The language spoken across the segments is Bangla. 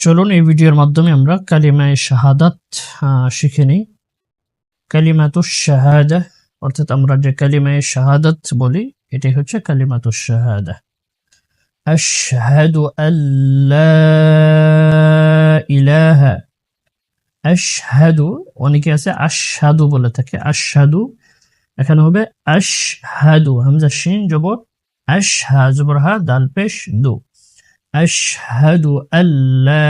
চলুন এই ভিডিওর মাধ্যমে আমরা কালিমায়ে শাহাদাত শিখে নিই। কালিমাতুশ শাহাদা অর্থাৎ আমরা যে কালিমায়ে শাহাদাত বলি এটাই হচ্ছে কালিমাতুশ শাহাদা। আশহাদু আল্লা ইলাহা, আশহাদু অনেকে আছে আশহাদু বলে থাকে, আশহাদু এখানে হবে আশহাদু, হামজা শিন জবর আশ, হা জবর হা, দাল পেশ দু। আশহাদু আল্লা,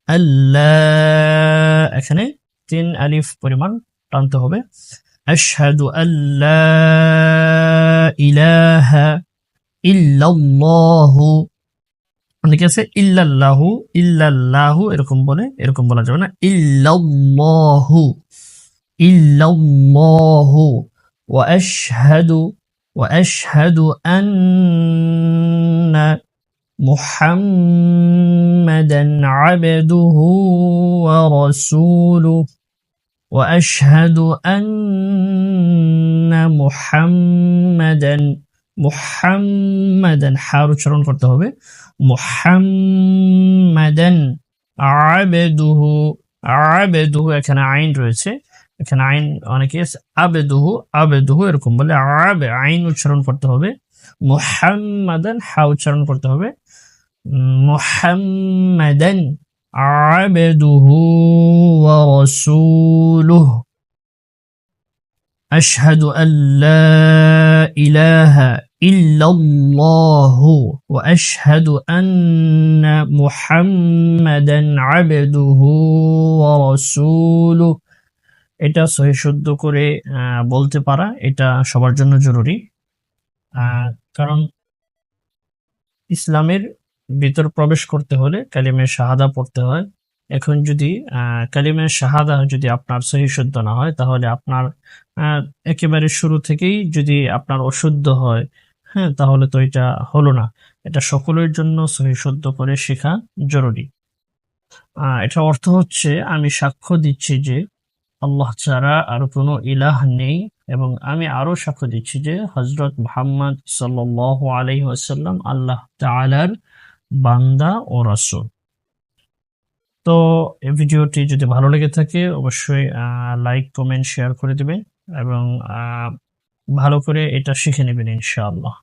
আল্লা এখানে 3 আলিফ পরিমাণ টানতে হবে। আশহাদু আল্লা ইলাহা ইল্লাল্লাহু, অনেকে আছে ইল্লাল্লাহু, ইল্লাল্লাহু এরকম বলে, এরকম বলা যাবে না, ইল্লাল্লাহু, ইল্লাল্লাহু। ওয়া আশহাদু আন্না মুহাম্মাদান আবদুহু ওয়া রাসূলুহু, ওয়া আশহাদু আন্না মুহাম্মাদান, মুহাম্মাদান হার উচ্চারণ করতে হবে, মুহাম্মাদান আবদুহু, আবদুহু এখানে আইন রয়েছে, এখানে আইন অনেকে আবদুহু, আবদুহু এরকম বলে, আবে আইন উচ্চারণ করতে হবে, মুহাম্মাদান হা উচ্চারণ করতে হবে, মুহাম্মাদান আবদুহু ওয়া রাসূলুহু। আশহাদু আল্লা ইলাহা ইল্লাল্লাহু ওয়া আশহাদু আন্না মুহাম্মাদান আবদুহু ওয়া রাসূলুহু। এটা সহিহ শুদ্ধ করে বলতে পারা এটা সবার জন্য জরুরি, কারণ ইসলামের ভিতর প্রবেশ করতে হলে কালিমায়ে শাহাদা পড়তে হয়। এখন যদি কালিমায়ে শাহাদা যদি আপনার সহিহ শুদ্ধ না হয়, তাহলে আপনার একেবারে শুরু থেকেই যদি আপনার অশুদ্ধ হয়, হ্যাঁ, তাহলে তো এটা হলো না। এটা সকলের জন্য সহিহ শুদ্ধ করে শেখা জরুরি। এটা অর্থ হচ্ছে আমি সাক্ষ্য দিচ্ছি যে আল্লাহ ছাড়া আর কোনো ইলাহ নেই, এবং আমি আরো সাক্ষ্য দিচ্ছি যে হযরত মুহাম্মদ সাল্লাল্লাহু আলাইহি ওয়াসাল্লাম আল্লাহ তাআলার বান্দা ও রাসূল। তো এই ভিডিওটি যদি ভালো লেগে থাকে অবশ্যই লাইক, কমেন্ট, শেয়ার করে দিবেন এবং ভালো করে এটা শিখে নেবেন ইনশাআল্লাহ।